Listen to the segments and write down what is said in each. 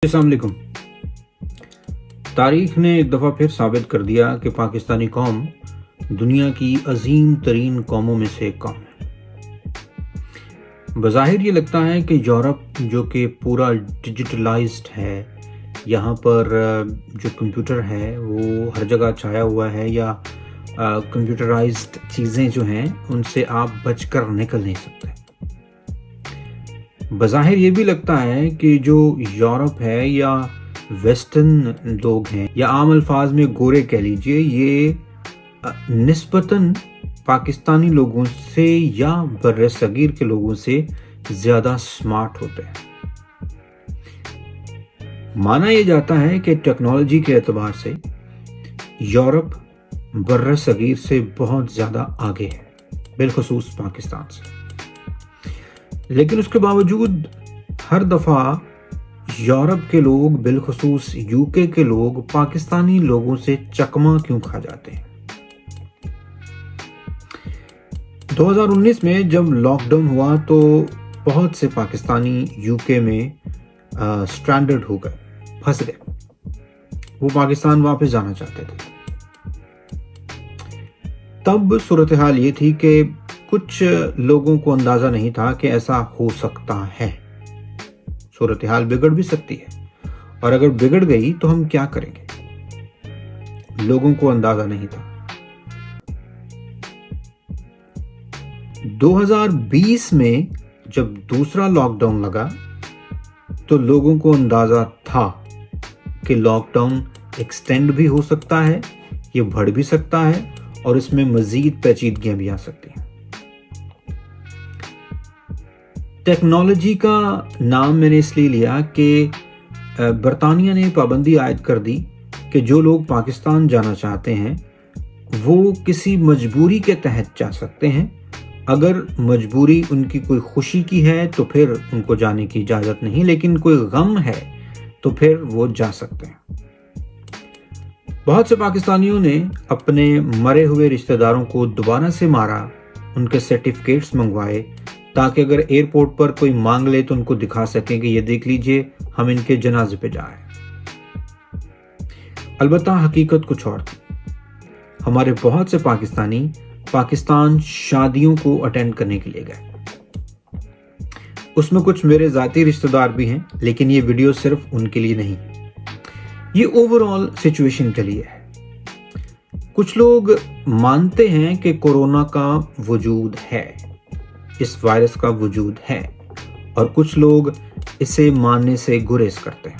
अस्सलाम वालेकुम। तारीख ने एक दफ़ा फिर साबित कर दिया कि पाकिस्तानी कौम दुनिया की अजीम तरीन कौमों में से एक कौम है। बज़ाहिर ये लगता है कि यूरोप जो कि पूरा डिजिटलाइज्ड है, यहाँ पर जो कंप्यूटर है वो हर जगह छाया हुआ है, या कंप्यूटराइज्ड चीज़ें जो हैं उनसे आप बचकर निकल नहीं सकते। बज़ाहिर ये भी लगता है कि जो यूरोप है या वेस्टर्न लोग हैं, या आम अल्फाज में गोरे कह लीजिए, ये निस्बतन पाकिस्तानी लोगों से या बर्रे सगीर के लोगों से ज़्यादा स्मार्ट होते हैं। माना यह जाता है कि टेक्नोलॉजी के एतबार से यूरोप बर्रे सगीर से बहुत ज़्यादा आगे है, बिलखुसूस पाकिस्तान से। लेकिन उसके बावजूद हर दफ़ा यूरोप के लोग, बिलखुसूस यूके के लोग, पाकिस्तानी लोगों से चकमा क्यों खा जाते हैं। 2019 में जब लॉकडाउन हुआ तो बहुत से पाकिस्तानी यूके में स्ट्रैंडेड हो गए, फंस गए। वो पाकिस्तान वापस जाना चाहते थे। तब सूरत हाल ये थी कि कुछ लोगों को अंदाजा नहीं था कि ऐसा हो सकता है। सूरत हाल बिगड़ भी सकती है, और अगर बिगड़ गई तो हम क्या करेंगे, लोगों को अंदाजा नहीं था। 2020 में जब दूसरा लॉकडाउन लगा तो लोगों को अंदाजा था कि लॉकडाउन एक्सटेंड भी हो सकता है, ये बढ़ भी सकता है, और इसमें मजीद पेचीदगियां भी आ सकती हैं। टेक्नोलॉजी का नाम मैंने इसलिए लिया कि बरतानिया ने पाबंदी आयद कर दी कि जो लोग पाकिस्तान जाना चाहते हैं वो किसी मजबूरी के तहत जा सकते हैं। अगर मजबूरी उनकी कोई खुशी की है तो फिर उनको जाने की इजाज़त नहीं, लेकिन कोई गम है तो फिर वो जा सकते हैं। बहुत से पाकिस्तानियों ने अपने मरे हुए रिश्तेदारों को दोबारा से मारा, उनके सर्टिफिकेट्स मंगवाए, ताकि अगर एयरपोर्ट पर कोई मांग ले तो उनको दिखा सकें कि ये देख लीजिए हम इनके जनाजे पे जा रहे हैं। अलबत्ता हकीकत कुछ और थी। हमारे बहुत से पाकिस्तानी पाकिस्तान शादियों को अटेंड करने के लिए गए। उसमें कुछ मेरे ज़ाती रिश्तेदार भी हैं, लेकिन ये वीडियो सिर्फ उनके लिए नहीं, ये ओवरऑल सिचुएशन के लिए है। कुछ लोग मानते हैं कि कोरोना का वजूद है, इस वायरस का वजूद है, और कुछ लोग इसे मानने से गुरेज करते हैं।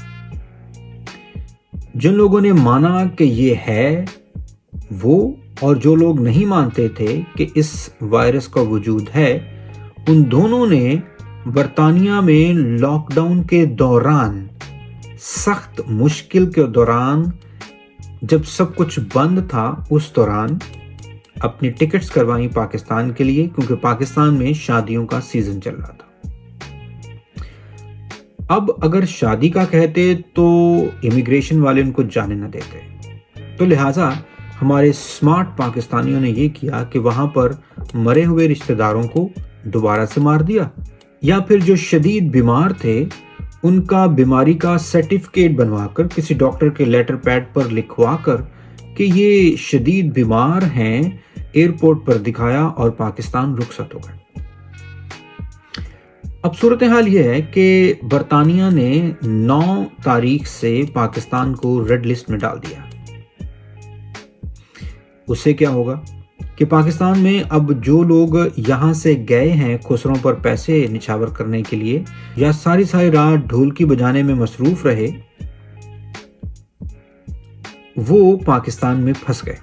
जिन लोगों ने माना कि ये है वो, और जो लोग नहीं मानते थे कि इस वायरस का वजूद है, उन दोनों ने बरतानिया में लॉकडाउन के दौरान, सख्त मुश्किल के दौरान, जब सब कुछ बंद था, उस दौरान अपनी टिकट्स करवाई पाकिस्तान के लिए, क्योंकि पाकिस्तान में शादियों का सीजन चल रहा था। अब अगर शादी का कहते तो इमिग्रेशन वाले उनको जाने न देते, तो लिहाजा हमारे स्मार्ट पाकिस्तानियों ने यह किया कि वहां पर मरे हुए रिश्तेदारों को दोबारा से मार दिया, या फिर जो शदीद बीमार थे उनका बीमारी का सर्टिफिकेट बनवाकर किसी डॉक्टर के लेटर पैड पर लिखवाकर कि ये शदीद बीमार हैं, एयरपोर्ट पर दिखाया और पाकिस्तान रुखसत हो गए। अब सूरत हाल यह है कि बरतानिया ने 9 तारीख से पाकिस्तान को रेड लिस्ट में डाल दिया। उससे क्या होगा कि पाकिस्तान में अब जो लोग यहां से गए हैं खुसरों पर पैसे निछावर करने के लिए, या सारी रात ढोलकी बजाने में मसरूफ रहे, वो पाकिस्तान में फंस गए।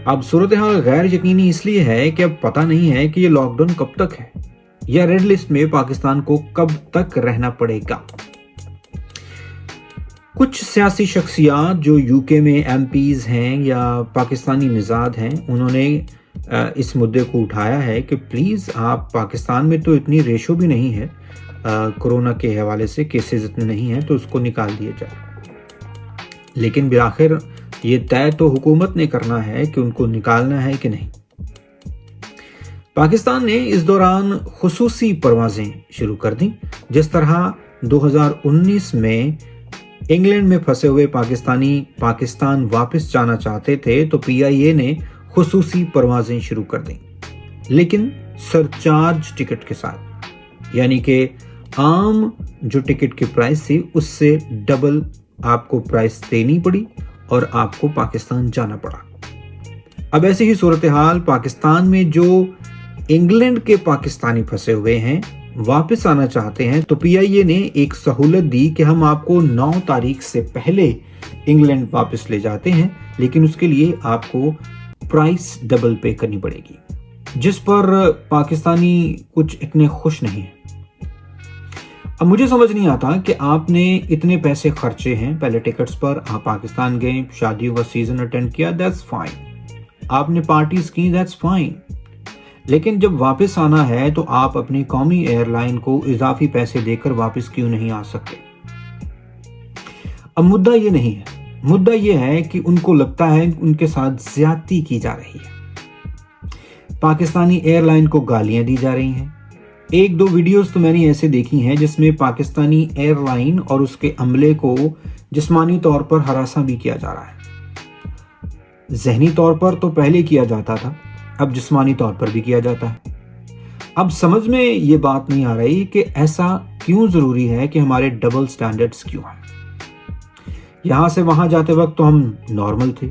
अब सूरत हाल गैर यकीनी इसलिए है कि अब पता नहीं है कि ये लॉकडाउन कब तक है, या रेड लिस्ट में पाकिस्तान को कब तक रहना पड़ेगा। कुछ सियासी शख्सियात जो यूके में एमपीज हैं या पाकिस्तानी निज़ाद हैं, उन्होंने इस मुद्दे को उठाया है कि प्लीज़ आप, पाकिस्तान में तो इतनी रेशो भी नहीं है, कोरोना के हवाले से केसेस इतने नहीं हैं, तो उसको निकाल दिया जाए। लेकिन बिआखिर ये तय तो हुकूमत ने करना है कि उनको निकालना है कि नहीं। पाकिस्तान ने इस दौरान खुसूसी परवाजें शुरू कर दी, जिस तरह 2019 में इंग्लैंड में फंसे हुए पाकिस्तानी पाकिस्तान वापस जाना चाहते थे तो PIA ने खुसूसी परवाजें शुरू कर दी, लेकिन सरचार्ज टिकट के साथ, यानी कि आम जो टिकट की प्राइस थी उससे डबल आपको प्राइस देनी पड़ी और आपको पाकिस्तान जाना पड़ा। अब ऐसी ही सूरत हाल पाकिस्तान में जो इंग्लैंड के पाकिस्तानी फंसे हुए हैं वापस आना चाहते हैं तो PIA ने एक सहूलत दी कि हम आपको 9 तारीख से पहले इंग्लैंड वापस ले जाते हैं, लेकिन उसके लिए आपको प्राइस डबल पे करनी पड़ेगी, जिस पर पाकिस्तानी कुछ इतने खुश नहीं हैं। अब मुझे समझ नहीं आता कि आपने इतने पैसे खर्चे हैं पहले टिकट्स पर, आप पाकिस्तान गए, शादियों का सीजन अटेंड किया, दैट्स फाइन, आपने पार्टीज की, दैट्स फाइन, लेकिन जब वापस आना है तो आप अपनी कौमी एयरलाइन को इजाफी पैसे देकर वापस क्यों नहीं आ सकते? अब मुद्दा ये नहीं है, मुद्दा ये है कि उनको लगता है उनके साथ ज्यादती की जा रही है। पाकिस्तानी एयरलाइन को गालियां दी जा रही हैं। एक दो वीडियोस तो मैंने ऐसे देखी हैं जिसमें पाकिस्तानी एयरलाइन और उसके अमले को जिस्मानी तौर पर हरासा भी किया जा रहा है। ज़हनी तौर पर तो पहले किया जाता था, अब जिस्मानी तौर पर भी किया जाता है। अब समझ में ये बात नहीं आ रही कि ऐसा क्यों जरूरी है कि हमारे डबल स्टैंडर्ड्स क्यों हैं। यहां से वहां जाते वक्त तो हम नॉर्मल थे,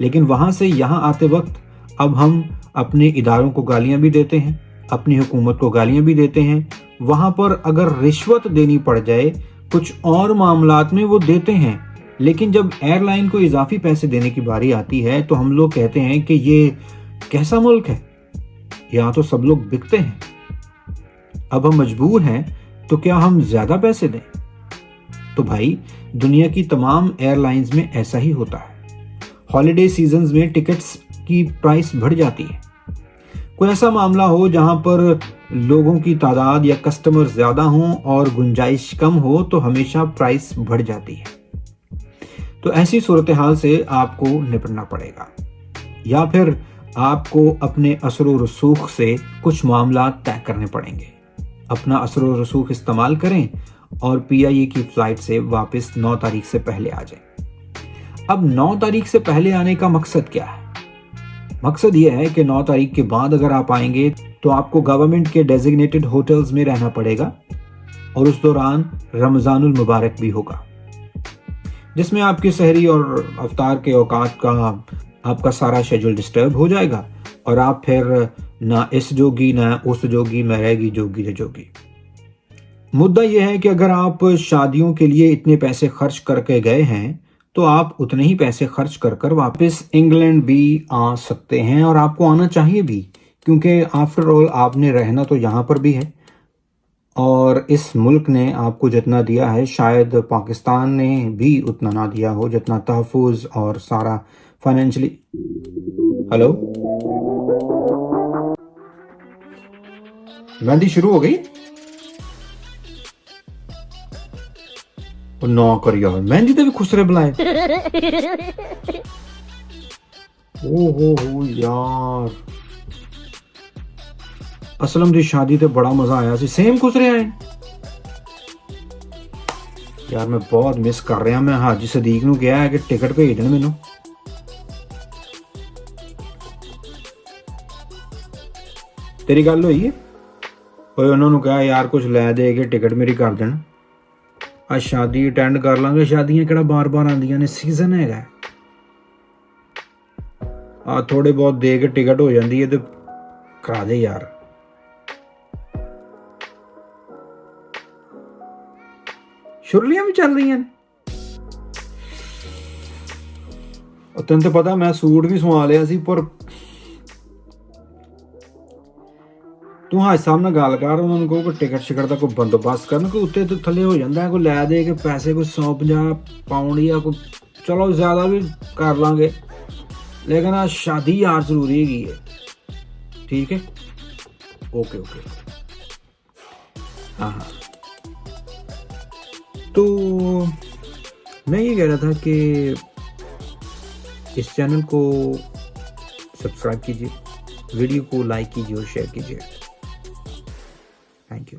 लेकिन वहां से यहां आते वक्त अब हम अपने इदारों को गालियां भी देते हैं, अपनी हुकूमत को गालियां भी देते हैं। वहां पर अगर रिश्वत देनी पड़ जाए कुछ और मामलात में वो देते हैं, लेकिन जब एयरलाइन को इजाफी पैसे देने की बारी आती है तो हम लोग कहते हैं कि ये कैसा मुल्क है, यहाँ तो सब लोग बिकते हैं। अब हम मजबूर हैं तो क्या हम ज्यादा पैसे दें? तो भाई दुनिया की तमाम एयरलाइंस में ऐसा ही होता है। हॉलिडे सीजन्स में टिकट्स की प्राइस बढ़ जाती है। कोई ऐसा मामला हो जहां पर लोगों की तादाद या कस्टमर ज्यादा हों और गुंजाइश कम हो तो हमेशा प्राइस बढ़ जाती है। तो ऐसी सूरत हाल से आपको निपटना पड़ेगा, या फिर आपको अपने असर व रसूख से कुछ मामला तय करने पड़ेंगे। अपना असर व रसूख इस्तेमाल करें और PIA की फ्लाइट से वापस 9 तारीख से पहले आ जाएं। अब 9 तारीख से पहले आने का मकसद क्या है? मकसद यह है कि 9 तारीख के बाद अगर आप आएंगे तो आपको गवर्नमेंट के डेजिग्नेटेड होटल्स में रहना पड़ेगा और उस दौरान रमजानुल मुबारक भी होगा, जिसमें आपकी सहरी और अफ्तार के औकात का आपका सारा शेड्यूल डिस्टर्ब हो जाएगा और आप फिर ना इस जोगी ना उस जोगी में रहेगी जोगी रे जोगी। मुद्दा यह है कि अगर आप शादियों के लिए इतने पैसे खर्च करके गए हैं तो आप उतने ही पैसे खर्च कर कर वापस इंग्लैंड भी आ सकते हैं, और आपको आना चाहिए भी, क्योंकि आफ्टर ऑल आपने रहना तो यहाँ पर भी है और इस मुल्क ने आपको जितना दिया है शायद पाकिस्तान ने भी उतना ना दिया हो, जितना तहफ़्फ़ुज़ और सारा फाइनेंशियली। हेलो, मेहंदी शुरू हो गई? ना कर यार, मेहंदी तो भी खुसरे बुलाए। हो यार, असलम दी शादी ते बड़ा मजा आया सी, सेम खुसरे आए यार। मैं बहुत मिस कर रहा। मैं हाजी सदीक नूं कहा है कि टिकट भेज देन मैनू। तेरी गल होई है? ओए उन्होंने कहा यार कुछ लै दे के टिकट मेरी कर देना, आज शादी अटेंड कर लांगे। शादियां किहड़ा बार बार आंदियां ने, सीजन हैगा। आ थोड़े बहुत दे के टिकट हो जाती है तो करा दे यार। शुरलियां भी चल रही हैं। तेन तो पता मैं सूट भी सवा लिया सी, पर तू हाज साहब नाल गल कर, उन्होंने कहो कि टिकट शिकट का कोई बंदोबस्त करन, कोई उत्ते तो थले हो जाता है, कोई लै दे के पैसे कोई 150 पाउंड या कोई, चलो ज्यादा भी कर लांगे, लेकिन आज शादी यार जरूरी है। ठीक है, ओके ओके, हाँ हाँ। तो मैं ये कह रहा था कि इस चैनल को सब्सक्राइब कीजिए, वीडियो को लाइक कीजिए और शेयर कीजिए। Thank you.